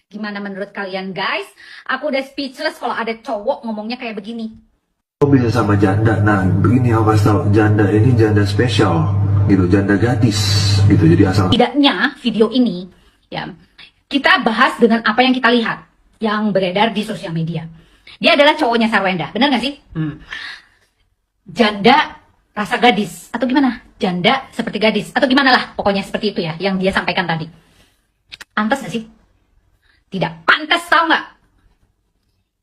Gimana menurut kalian guys? Aku udah speechless kalau ada cowok ngomongnya kayak begini. Kok bisa sama janda? Nah, begini aku kasih tau, janda ini janda spesial, gitu, janda gadis, gitu. Jadi asal. Tidaknya video ini, ya, kita bahas dengan apa yang kita lihat, yang beredar di sosial media. Dia adalah cowoknya Sarwenda, benar nggak sih? Janda rasa gadis, atau gimana? Janda seperti gadis, atau gimana lah, pokoknya seperti itu ya, yang dia sampaikan tadi. Pantas nggak sih? Tidak pantas, tau nggak?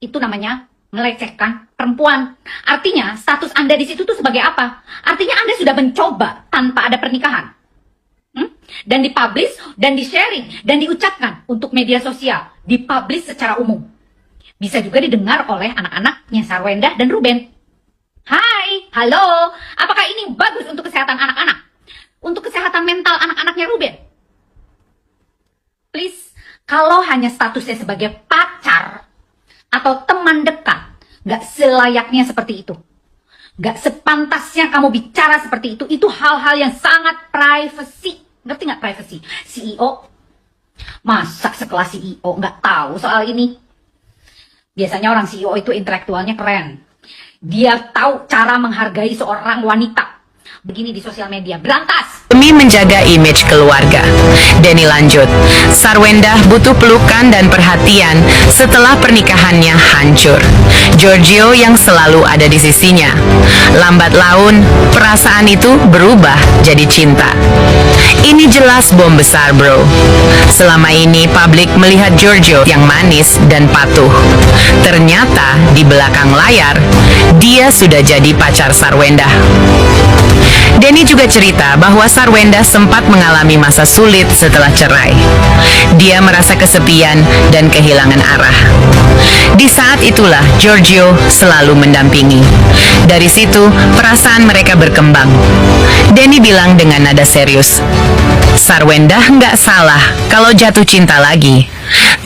Itu namanya melecehkan perempuan. Artinya status Anda di situ tuh sebagai apa? Artinya Anda sudah mencoba tanpa ada pernikahan. Dan dipublish, dan di-sharing, dan diucapkan untuk media sosial. Dipublish secara umum. Bisa juga didengar oleh anak-anaknya Sarwenda dan Ruben. Hai, halo. Apakah ini bagus untuk kesehatan anak-anak? Untuk kesehatan mental anak-anaknya Ruben? Please, kalau hanya statusnya sebagai pacar atau teman dekat, gak selayaknya seperti itu. Gak sepantasnya kamu bicara seperti itu. Itu hal-hal yang sangat privacy. Ngerti gak privacy? CEO? Masa sekelas CEO gak tahu soal ini? Biasanya orang CEO itu intelektualnya keren. Dia tahu cara menghargai seorang wanita. Begini di sosial media, berantas. Demi menjaga image keluarga, Denny lanjut, Sarwenda butuh pelukan dan perhatian setelah pernikahannya hancur. Giorgio yang selalu ada di sisinya. Lambat laun, perasaan itu berubah jadi cinta. Ini jelas bom besar, bro. Selama ini publik melihat Giorgio yang manis dan patuh. Ternyata di belakang layar, dia sudah jadi pacar Sarwenda. Denny juga cerita bahwa Sarwenda sempat mengalami masa sulit setelah cerai. Dia merasa kesepian dan kehilangan arah. Di saat itulah Giorgio selalu mendampingi. Dari situ perasaan mereka berkembang. Denny bilang dengan nada serius, Sarwenda nggak salah kalau jatuh cinta lagi.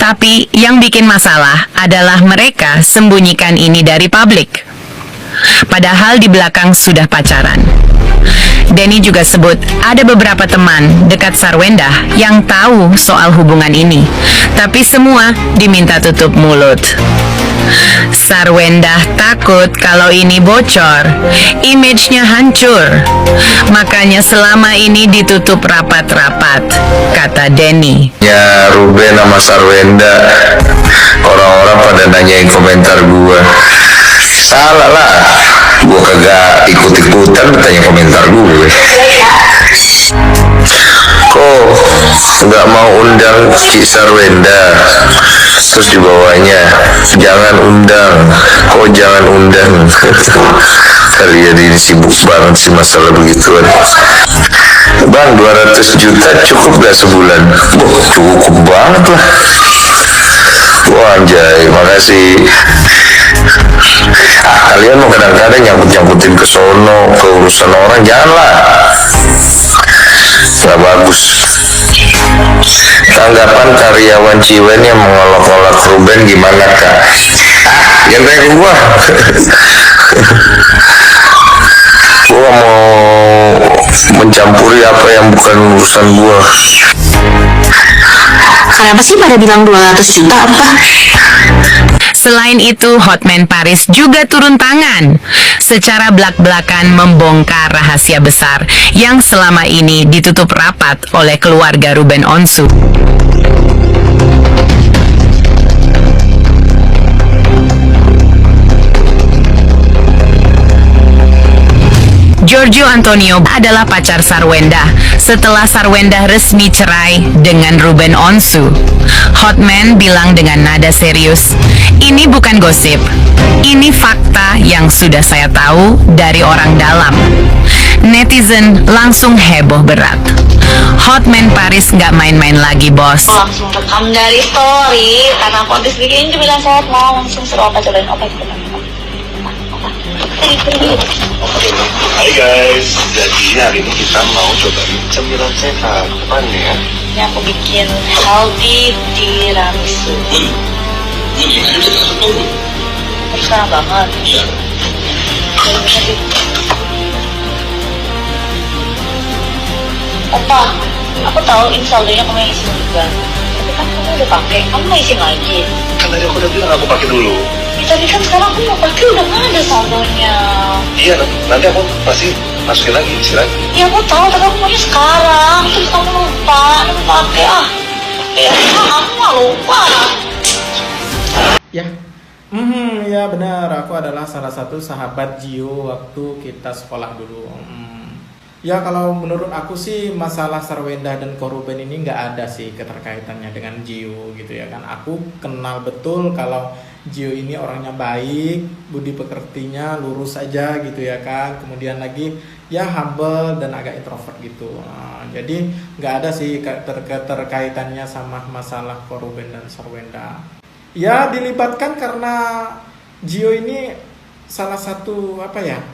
Tapi yang bikin masalah adalah mereka sembunyikan ini dari publik. Padahal di belakang sudah pacaran. Denny juga sebut ada beberapa teman dekat Sarwenda yang tahu soal hubungan ini, tapi semua diminta tutup mulut. Sarwenda takut kalau ini bocor, image-nya hancur. Makanya selama ini ditutup rapat-rapat, kata Denny. Ya Ruben sama Sarwenda, orang-orang pada nanyain komentar gue. Salah lah, gue kagak ikut-ikutan bertanya komentar gue. Kok nggak mau undang Cik Sarwenda? Terus di bawahnya, jangan undang. Kok jangan undang? Kalian ini sibuk banget sih masalah begituan. Bang, 200 juta cukup gak sebulan? Wah, cukup banget lah. Wah anjay, makasih. Kalian mau kadang-kadang nyangkut-nyangkutin ke sono, ke urusan orang, janganlah. Gak bagus. Tanggapan karyawan Ciwen yang mengolok-olok Ruben gimana kak? Yang tanya ke gua. Gua mau mencampuri apa yang bukan urusan gua. Kenapa sih pada bilang 200 juta apa? Selain itu, Hotman Paris juga turun tangan. Secara belak-belakan membongkar rahasia besar yang selama ini ditutup rapat oleh keluarga Ruben Onsu. Giorgio Antonio adalah pacar Sarwenda setelah Sarwenda resmi cerai dengan Ruben Onsu. Hotman bilang dengan nada serius, ini bukan gosip, ini fakta yang sudah saya tahu dari orang dalam. Netizen langsung heboh berat. Hotman Paris nggak main-main lagi, bos. Langsung rekam dari story karena aku habis bikin bilang sehat mau langsung suruh opa cobain opa gitu. Hai guys, jadi hari ini kita mau cobain cemilan sehat. Apaan ya? Ini aku bikin healthy tiramisu. Terserah banget. Iya. Opa, aku tahu ini saldonya kamu yang isi juga. Tapi kan kamu udah pakai, kamu nggak isi lagi. Kan tadi aku udah bilang aku pakai dulu. Ya, tapi kan sekarang aku mau pakai udah nggak ada saldonya. Iya, nanti aku pasti masukin lagi, isi lagi. Ya aku tahu, tapi aku maunya sekarang. Terus kamu lupa, kamu pakai Ya, aku nggak lupa. Ya, ya benar. Aku adalah salah satu sahabat Gio waktu kita sekolah dulu. Ya kalau menurut aku sih masalah Sarwenda dan Ko Ruben ini nggak ada sih keterkaitannya dengan Gio gitu ya kan. Aku kenal betul kalau Gio ini orangnya baik, budi pekertinya lurus aja gitu ya kan. Kemudian lagi ya humble dan agak introvert gitu. Jadi nggak ada sih keterkaitannya sama masalah Ko Ruben dan Sarwenda. Ya dilibatkan karena Gio ini salah satu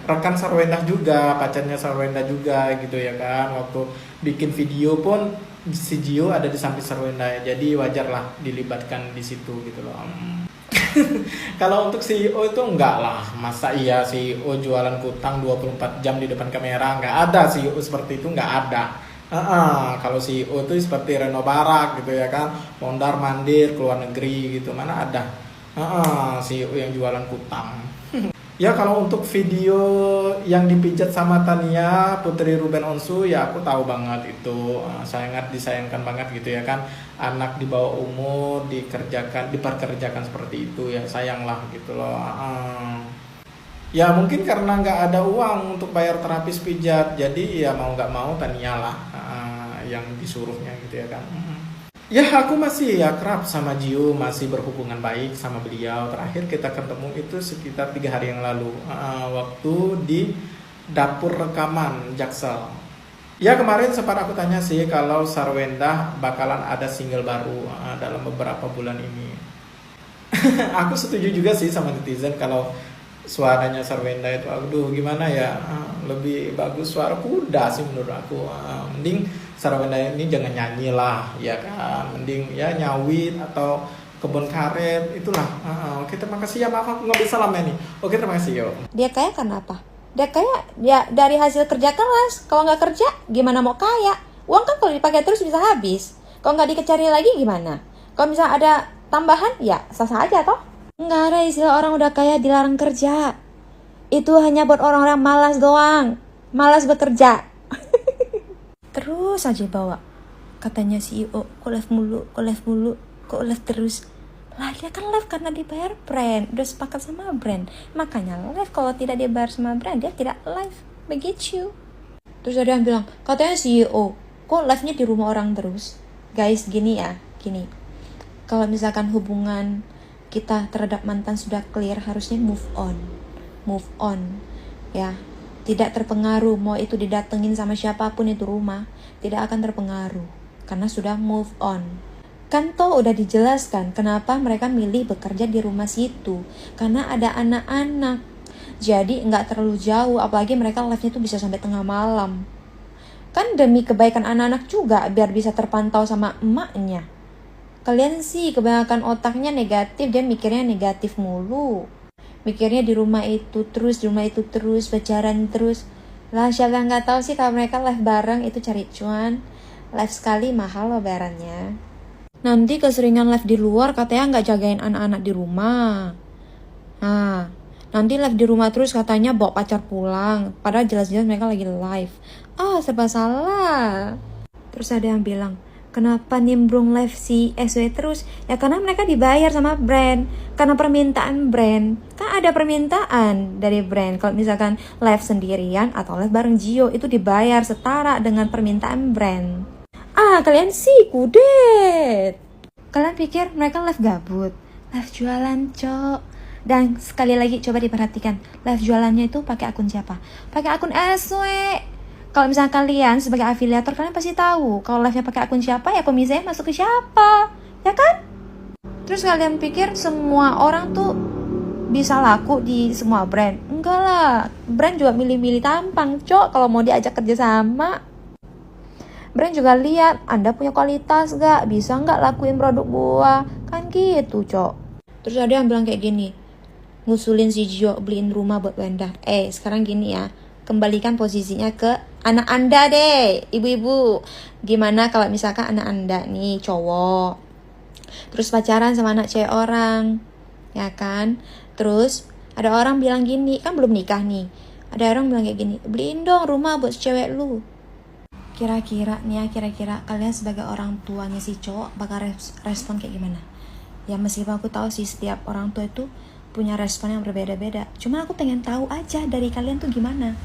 rekan Sarwenda juga, pacarnya Sarwenda juga gitu ya kan. Waktu bikin video pun si Gio ada di samping Sarwenda, jadi wajar lah dilibatkan di situ gitu loh. Kalau untuk CEO itu enggak lah, masa iya CEO jualan kutang 24 jam di depan kamera, enggak ada CEO seperti itu, enggak ada. Kalau CEO itu seperti Reno Barak gitu ya kan, mondar mandir keluar negeri gitu, mana ada CEO yang jualan kutang. Ya kalau untuk video yang dipijat sama Tania Putri Ruben Onsu, ya aku tahu banget itu sangat disayangkan banget gitu ya kan, anak di bawah umur diperkerjakan seperti itu, ya sayang lah gitu loh. Ya mungkin karena nggak ada uang untuk bayar terapis pijat, jadi ya mau nggak mau Tania lah yang disuruhnya gitu ya kan. Ya aku masih akrab sama Gio, masih berhubungan baik sama beliau. Terakhir kita ketemu itu sekitar 3 hari yang lalu, waktu di dapur rekaman Jaksel. Ya kemarin sempat aku tanya sih kalau Sarwenda bakalan ada single baru dalam beberapa bulan ini. Aku setuju juga sih sama netizen kalau suaranya Sarwenda itu, aduh gimana ya, lebih bagus suara kuda sih menurut aku. Mending Sarwenda ini jangan nyanyi lah ya kan, mending ya nyawit atau kebun karet itulah. Oke terima kasih ya, maaf aku nggak bisa lama nih. Oke terima kasih yo. Dia kaya karena apa? Dia kaya ya dari hasil kerja keras. Kalau nggak kerja gimana mau kaya? Uang kan kalau dipakai terus bisa habis. Kalau nggak dicari lagi gimana? Kalau misalnya ada tambahan ya sah-sah aja toh. Nggak ada istilah orang udah kaya dilarang kerja. Itu hanya buat orang-orang malas doang, malas bekerja. Terus aja bawa katanya CEO, kok live mulu, kok live terus. Lah dia kan live karena dibayar brand, udah sepakat sama brand, makanya live. Kalau tidak dibayar sama brand dia tidak live, begitu. Terus ada yang bilang katanya CEO kok live-nya di rumah orang terus. Guys gini, kalau misalkan hubungan kita terhadap mantan sudah clear, harusnya move on ya. Tidak terpengaruh, mau itu didatengin sama siapapun itu rumah, tidak akan terpengaruh, karena sudah move on. Kan toh udah dijelaskan kenapa mereka milih bekerja di rumah situ, karena ada anak-anak. Jadi nggak terlalu jauh, apalagi mereka live-nya tuh bisa sampai tengah malam. Kan demi kebaikan anak-anak juga, biar bisa terpantau sama emaknya. Kalian sih kebanyakan otaknya negatif, dia mikirnya negatif mulu. Mikirnya di rumah itu terus, pacaran terus. Lah siapa yang nggak tahu sih kalau mereka live bareng itu cari cuan. Live sekali mahal loh bayarannya. Nanti keseringan live di luar katanya nggak jagain anak-anak di rumah. Nah, nanti live di rumah terus katanya bawa pacar pulang, padahal jelas-jelas mereka lagi live. Serba salah. Terus ada yang bilang, kenapa nimbrung live si SW terus? Ya karena mereka dibayar sama brand, karena permintaan brand. Kan ada permintaan dari brand. Kalau misalkan live sendirian atau live bareng Gio, itu dibayar setara dengan permintaan brand. Kalian sih kudet. Kalian pikir mereka live gabut? Live jualan, cok. Dan sekali lagi coba diperhatikan, live jualannya itu pakai akun siapa? Pakai akun SW. Kalau misalnya kalian sebagai afiliator, kalian pasti tahu kalau live-nya pakai akun siapa, ya komisinya masuk ke siapa, ya kan? Terus kalian pikir semua orang tuh bisa laku di semua brand? Enggak lah, brand juga milih-milih tampang, cok. Kalau mau diajak kerja sama, brand juga lihat Anda punya kualitas gak, bisa gak lakuin produk gua, kan gitu, cok. Terus ada yang bilang kayak gini, ngusulin si Gio beliin rumah buat Wenda. Sekarang gini ya, kembalikan posisinya ke anak Anda deh, ibu-ibu. Gimana kalau misalkan anak Anda nih cowok, terus pacaran sama anak cewek orang, ya kan? Terus ada orang bilang gini, kan belum nikah nih, ada orang bilang kayak gini, beliin dong rumah buat cewek lu. Kira-kira kalian sebagai orang tuanya si cowok bakal respon kayak gimana? Ya meskipun aku tahu sih setiap orang tua itu punya respon yang berbeda-beda, cuma aku pengen tahu aja dari kalian tuh gimana.